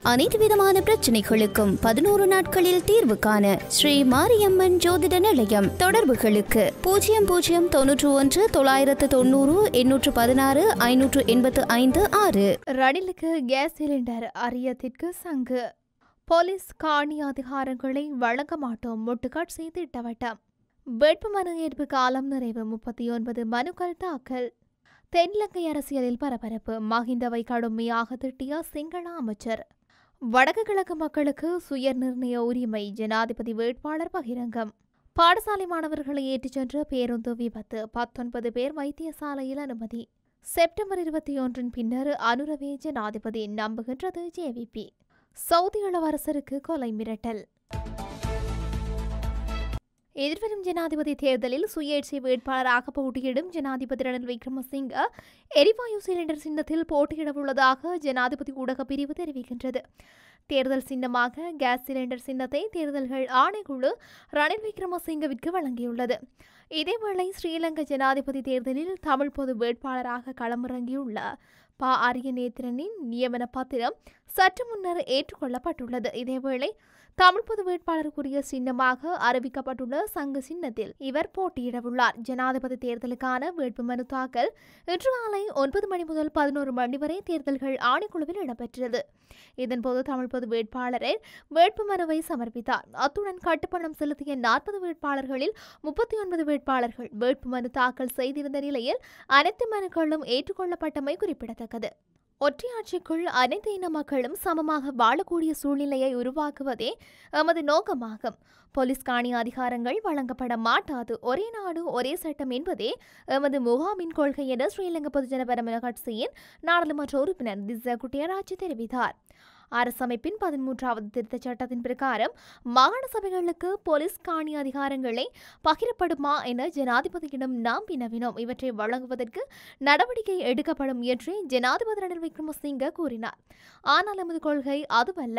அனைத்து விதமான பிரச்சனைகளுக்கும் 11 நாட்களில் தீர்வு காண ஸ்ரீ மாரியம்மன் ஜோதிட நிலையம். தொடர்புகளுக்கு 0091 990 816 585 6. ரணிலுக்கு கேஸ் சிலிண்டர் அரியத்திற்கு சங்கு. போலீஸ் காணி அதிகாரங்களை வழங்க மாட்டோம். முட்டுக்கட்சி திட்டவட்டம். வேட்புமனு ஏற்பு காலம் நிறைவு. 39 மனுக்கள் தாக்கல். தென்னிலங்கை அரசியலில் பரபரப்பு. மஹிந்தவை கடுமையாக திட்டிய சிங்கள அமைச்சர். வடக்கு கிழக்கு மக்களுக்கு சுய நிர்ணய உரிமை. ஜனாதிபதி வேட்பாளர் பகிரங்கம். பாடசாலை மாணவர்களை ஏற்றிச் சென்ற பேருந்து விபத்து. 19 பேர் வைத்தியசாலையில் அனுமதி. செப்டம்பர் 21 பின்னர் அனுரவே ஜனாதிபதி நம்புகின்றது ஜேவிபி. சவுதி இளவரசருக்கு கொலை மிரட்டல். எதிர்வரும் ஜனாதிபதி தேர்தலில் சுயேட்சை வேட்பாளராக போட்டியிடும் ஜனாதிபதி ரணில் விக்ரமசிங்க எரிவாயு சிலிண்டர் சின்னத்தில் போட்டியிட உள்ளதாக ஜனாதிபதி ஊடக பிரிவு தெரிவிக்கின்றது. தேர்தல் சின்னமாக கேஸ் சிலிண்டர் சின்னத்தை தேர்தல்கள் ஆணைக்குழு ரணில் விக்ரமசிங்கவிற்கு வழங்கியுள்ளது. இதேவேளை ஸ்ரீலங்கா ஜனாதிபதி தேர்தலில் தமிழ் பொது வேட்பாளராக களமிறங்கியுள்ள அரியநேத்திரனின் நியமன பத்திரம் சற்று முன்னர் ஏற்றுக்கொள்ளப்பட்டுள்ளது. இதேவேளை தமிழ் பொது வேட்பாளருக்குரிய சின்னமாக அறிவிக்கப்பட்டுள்ள சங்கு சின்னத்தில் இவர் போட்டியிடவுள்ளார். ஜனாதிபதி தேர்தலுக்கான வேட்புமனு தாக்கல் இன்று காலை 9 மணி முதல் 11 மணி வரை தேர்தல்கள் ஆணைக்குழுவில் இடம்பெற்றது. இதன்போது தமிழ் பொது வேட்பாளரை வேட்புமனுவை சமர்ப்பித்தார். அத்துடன் கட்டுப்பணம் செலுத்திய 40 வேட்பாளர்களில் 39 வேட்பாளர்கள் வேட்புமனு தாக்கல் செய்திருந்த நிலையில் அனைத்து மனுக்களும் ஏற்றுக்கொள்ளப்பட்டமை குறிப்பிடத்தக்கது. ஒற்றையாட்சிக்குள் அனைத்து இன மக்களும் சமமாக வாழக்கூடிய சூழ்நிலையை உருவாக்குவதே எமது நோக்கமாகும். போலீஸ் காணி அதிகாரங்கள் வழங்கப்பட மாட்டாது. ஒரே நாடு ஒரே சட்டம் என்பதே எமது முகாமின் கொள்கை என ஸ்ரீலங்கா பொதுஜன பெரமுன கட்சியின் நாடாளுமன்ற உறுப்பினர் திஸ்ஸ குட்டியராஜி தெரிவித்தார். அரசமைப்பின் 13வது திருத்தச் சட்டத்தின் பிரகாரம் மாகாண சபைகளுக்கு போலீஸ் காணி அதிகாரங்களை பகிரப்படுமா என ஜனாதிபதியிடம் நாம் வினவினோம். இவற்றை வழங்குவதற்கு நடவடிக்கை எடுக்கப்படும் என்று ஜனாதிபதி ரணில் விக்ரமசிங்க கூறினார். ஆனால் எமது கொள்கை அதுவல்ல.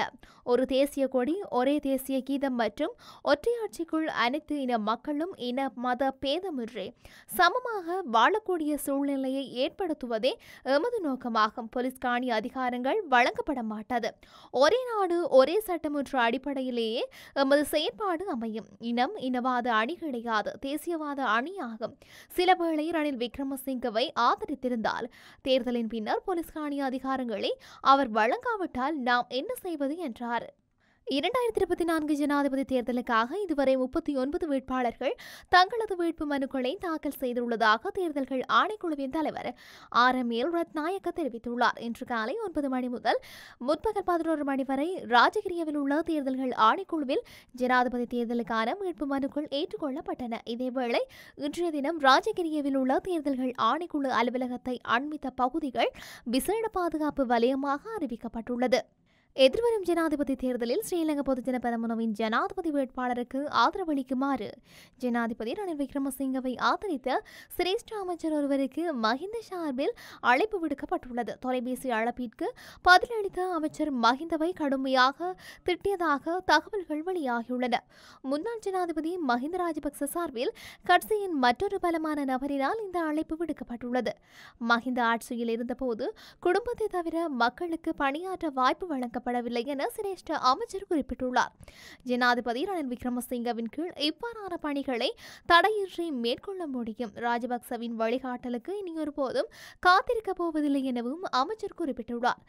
ஒரு தேசிய கொடி, ஒரே தேசிய கீதம் மற்றும் ஒற்றையாட்சிக்குள் அனைத்து இன மக்களும் இன மத பேதமின்றி சமமாக வாழக்கூடிய சூழ்நிலையை ஏற்படுத்துவதே எமது நோக்கமாகும். போலீஸ் காணி அதிகாரங்கள் வழங்கப்பட மாட்டாது. ஒரே நாடு ஒரே சட்டம் என்ற அடிப்படையிலேயே எமது செயற்பாடு அமையும். இனம் இனவாத அணி கிடையாது, தேசியவாத அணியாகும். சிலவேளை ரணில் விக்ரமசிங்கவை ஆதரித்திருந்தால் தேர்தலின் பின்னர் போலீஸ் காணி அதிகாரங்களை அவர் வழங்காவிட்டால் நாம் என்ன செய்வது என்றார். 2024 ஜனாதிபதி தேர்தலுக்காக இதுவரை 39 வேட்பாளர்கள் தங்களது வேட்பு மனுக்களை தாக்கல் செய்துள்ளதாக தேர்தல்கள் ஆணைக்குழுவின் தலைவர் ஆர்.எம்.எல். ரத்நாயக்க தெரிவித்துள்ளார். இன்று காலை 9 மணி முதல் முற்பகல் 11 மணி வரை ராஜகிரியவில் உள்ள தேர்தல்கள் ஆணைக்குழுவில் ஜனாதிபதி தேர்தலுக்கான வேட்பு மனுக்கள் ஏற்றுக்கொள்ளப்பட்டன. இதேவேளை இன்றைய தினம் ராஜகிரியவில் உள்ள தேர்தல்கள் ஆணைக்குழு அலுவலகத்தை அண்மித்த பகுதிகள் விசேட பாதுகாப்பு வலயமாக அறிவிக்கப்பட்டுள்ளது. எதிர்வரும் ஜனாதிபதி தேர்தலில் ஸ்ரீலங்கா பொதுஜன பெரமுனவின் ஜனாதிபதி வேட்பாளருக்கு ஆதரவளிக்குமாறு ஜனாதிபதி ரணில் விக்ரமசிங்கவை ஆதரித்த சிரேஷ்ட அமைச்சர் ஒருவருக்கு மஹிந்த சார்பில் அழைப்பு விடுக்கப்பட்டுள்ளது. தொலைபேசி அழைப்பிற்கு பதிலளித்த அமைச்சர் மஹிந்தவை கடுமையாக திட்டியதாக தகவல்கள் வெளியாகியுள்ளன. முன்னாள் ஜனாதிபதி மஹிந்த ராஜபக்ச சார்பில் கட்சியின் மற்றொரு பலமான நபரினால் இந்த அழைப்பு விடுக்கப்பட்டுள்ளது. மஹிந்த ஆட்சியில் இருந்தபோது குடும்பத்தை தவிர மக்களுக்கு பணியாற்ற வாய்ப்பு வழங்க படவில்லை என சிரேஷ்ட அமைச்சர் குறிப்பிட்டுள்ளார். ஜனாதிபதி ரணில் விக்ரமசிங்கவின் கீழ் இவ்வாறான பணிகளை தடையின்றி மேற்கொள்ள முடியும். ராஜபக்சவின் வழிகாட்டலுக்கு இனியொரு போதும் காத்திருக்க போவதில்லை எனவும் அமைச்சர் குறிப்பிட்டுள்ளார்.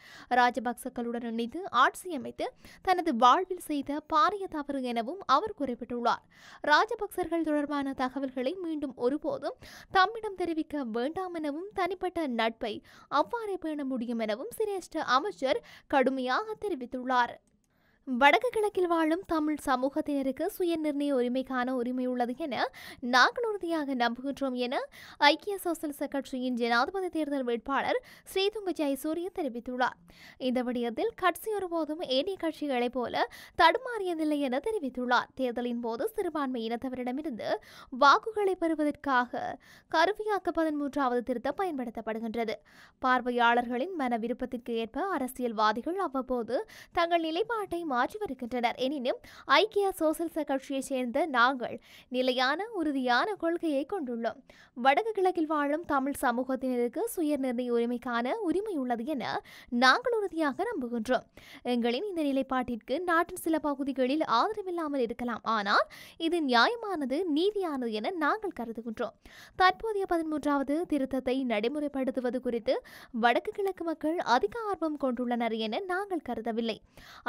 ராஜபக்சக்களுடன் இணைந்து ஆட்சி அமைத்து தனது வாழ்வில் செய்த பாரிய தவறு எனவும் அவர் குறிப்பிட்டுள்ளார். ராஜபக்சர்கள் தொடர்பான தகவல்களை மீண்டும் ஒருபோதும் தம்மிடம் தெரிவிக்க வேண்டாம் எனவும் தனிப்பட்ட நட்பை அவ்வாறே பேண முடியும் எனவும் சிரேஷ்ட அமைச்சர் கடுமையாக தெரிவித்துள்ளார். வடக்கு கிழக்கில் வாழும் தமிழ் சமூகத்தினருக்கு சுய நிர்ணய உரிமைக்கான உரிமை உள்ளது என நாங்கள் உறுதியாக நம்புகின்றோம் என ஐக்கிய சோசலிச கட்சியின் ஜனாதிபதி தேர்தல் வேட்பாளர் ஸ்ரீதுங்க ஜெயசூரிய தெரிவித்துள்ளார். இந்த விடயத்தில் கட்சி ஒருபோதும் ஏனைய கட்சிகளைப் போல தடுமாறியதில்லை என தெரிவித்துள்ளார். தேர்தலின் போது சிறுபான்மை இனத்தவரிடமிருந்து வாக்குகளை பெறுவதற்காக கருவியாக்க 13வது திருத்தம் பயன்படுத்தப்படுகின்றது. பார்வையாளர்களின் மன விருப்பத்திற்கு ஏற்ப அரசியல்வாதிகள் அவ்வப்போது தங்கள் நிலைப்பாட்டை மாற்றி வருகின்றனர். எனினும் ஐக்கிய சோசலிச கட்சியைச் சேர்ந்த நாங்கள் நிலையான உறுதியான கொள்கையை கொண்டுள்ளோம். வடக்கு கிழக்கில் வாழும் தமிழ் சமூகத்தினருக்கு சுய நிர்ணய உரிமைக்கான உரிமை உள்ளது என நாங்கள் உறுதியாக நம்புகின்றோம். எங்களின் இந்த நிலைப்பாட்டிற்கு நாட்டின் சில பகுதிகளில் ஆதரவில்லாமல் இருக்கலாம், ஆனால் இது நியாயமானது, நீதியானது என நாங்கள் கருதுகின்றோம். தற்போதைய 13வது திருத்தத்தை நடைமுறைப்படுத்துவது குறித்து வடக்கு கிழக்கு மக்கள் அதிக ஆர்வம் கொண்டுள்ளனர் என நாங்கள் கருதவில்லை.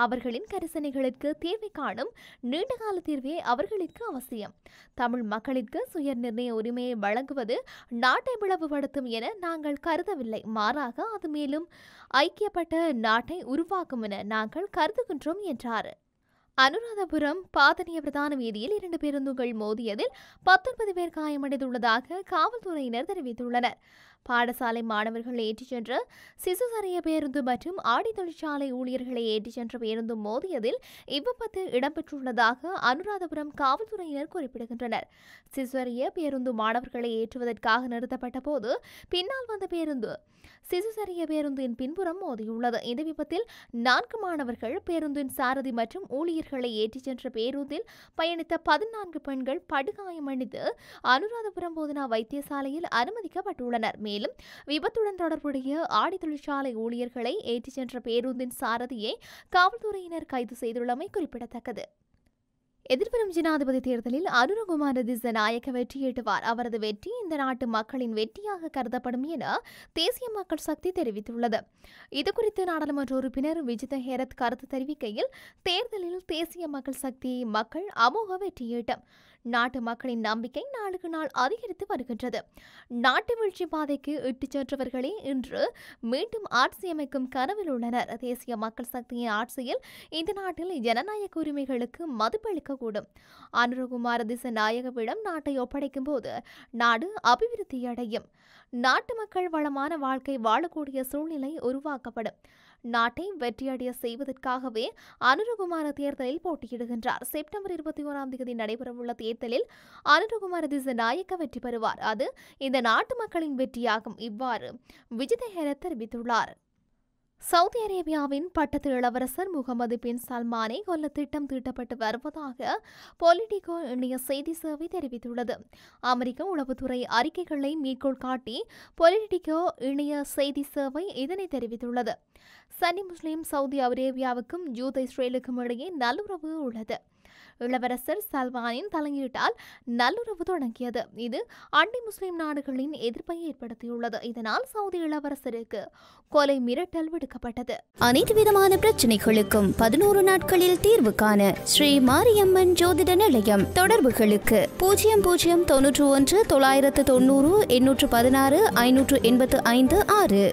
அவர்களின் கரிசனைகளுக்கு தீர்வை காணும் நீண்டகால தீர்வே அவர்களுக்கு அவசியம். தமிழ் மக்களுக்கு சுய நிர்ணய உரிமையை வழங்குவது நாட்டை பிளவுபடுத்தும் என நாங்கள் கருதவில்லை. மாறாக அது மேலும் ஐக்கியப்பட்ட நாட்டை உருவாக்கும் என நாங்கள் கருதுகின்றோம் என்றார். அனுராதபுரம் பாதனிய பிரதான வீதியில் 2 பேருந்துகள் மோதியதில் 19 பேர் காயமடைந்துள்ளதாக காவல்துறையினர் தெரிவித்துள்ளனர். பாடசாலை மாணவர்களை ஏற்றிச் சென்ற சிசுசரிய பேருந்து மற்றும் ஆடி தொழிற்சாலை ஊழியர்களை ஏற்றிச் சென்ற பேருந்து மோதியதில் இவ்விபத்து இடம்பெற்றுள்ளதாக அனுராதபுரம் காவல்துறையினர் குறிப்பிடுகின்றனர். சிசுசரிய பேருந்து மாணவர்களை ஏற்றுவதற்காக நிறுத்தப்பட்ட போது பின்னால் வந்த பேருந்து சிசுசரிய பேருந்தின் பின்புறம் மோதியுள்ளது. இந்த விபத்தில் 4 மாணவர்கள், பேருந்தின் சாரதி மற்றும் ஊழியர்களை ஏற்றிச் சென்ற பேருந்தில் பயணித்த 14 பெண்கள் படுகாயமடைந்து அனுராதபுரம் போதனா வைத்தியசாலையில் அனுமதிக்கப்பட்டுள்ளனர். மேலும் விபத்துடன் தொடர்புடைய ஆடி தொழிற்சாலை ஊழியர்களை ஏற்றிச் சென்ற பேருந்தின் சாரதியை காவல்துறையினர் கைது செய்துள்ளமை குறிப்பிடத்தக்கது. எதிர்வரும் ஜனாதிபதி தேர்தலில் அனுரகுமார திஸநாயக்க வெற்றியீட்டுவார். அவரது வெற்றி இந்த நாட்டு மக்களின் வெற்றியாக கருதப்படும் என தேசிய மக்கள் சக்தி தெரிவித்துள்ளது. இதுகுறித்து நாடாளுமன்ற உறுப்பினர் விஜித ஹேரத் கருத்து தெரிவிக்கையில், தேர்தலில் தேசிய மக்கள் சக்தி மக்கள் அமோக வெற்றியீட்டம். நாட்டு மக்களின் நம்பிக்கை நாளுக்கு நாள் அதிகரித்து வருகின்றது. நாட்டு வீழ்ச்சி பாதைக்கு இட்டுச் சென்றவர்களே இன்று மீண்டும் ஆட்சி அமைக்கும் கனவில் உள்ளனர். தேசிய மக்கள் சக்தியின் ஆட்சியில் இந்த நாட்டில் ஜனநாயக உரிமைகளுக்கு மதிப்பளிக்கக்கூடும். அனுரகுமார திஸநாயக்கவிடம் நாட்டை ஒப்படைக்கும் போது நாடு அபிவிருத்தியடையும். நாட்டு மக்கள் வளமான வாழ்க்கை வாழக்கூடிய சூழ்நிலை உருவாக்கப்படும். நாட்டை வெற்றியடைய செய்வதற்காகவே அனுரகுமார தேர்தலில் போட்டியிடுகின்றார். செப்டம்பர் 21ஆம் தேதி நடைபெறவுள்ள தேர்தலில் அனுரகுமார திஸநாயக்க வெற்றி பெறுவார். அது இந்த நாட்டு மக்களின் வெற்றியாகும். இவ்வாறு விஜித ஹேரத் தெரிவித்துள்ளார். சவுதி அரேபியாவின் பட்டத்து இளவரசர் முகமது பின் சல்மானை கொல்ல திட்டம் தீட்டப்பட்டு வருவதாக பொலிட்டிகோ இணைய செய்தி சேவை தெரிவித்துள்ளது. அமெரிக்க உளவுத்துறை அறிக்கைகளை மேற்கோள் காட்டி பொலிட்டிகோ இணைய செய்தி சேவை இதனை தெரிவித்துள்ளது. சன்னி முஸ்லிம் சவுதி அரேபியாவுக்கும் யூத இஸ்ரேலுக்கும் இடையே நல்லுறவு உள்ளது. இளவரசர் சல்மானின் தலையீட்டால் நல்லுறவு தொடங்கியது. இது அண்டை முஸ்லிம் நாடுகளின் எதிர்ப்பை ஏற்படுத்தியுள்ளது. இதனால் சவுதி இளவரசருக்கு கொலை மிரட்டல் விடுக்கப்பட்டது. அனைத்து விதமான பிரச்சனைகளுக்கும் 11 நாட்களில் தீர்வு காண ஸ்ரீ மாரியம்மன் ஜோதிட நிலையம். தொடர்புகளுக்கு 0091 990 816 585 6.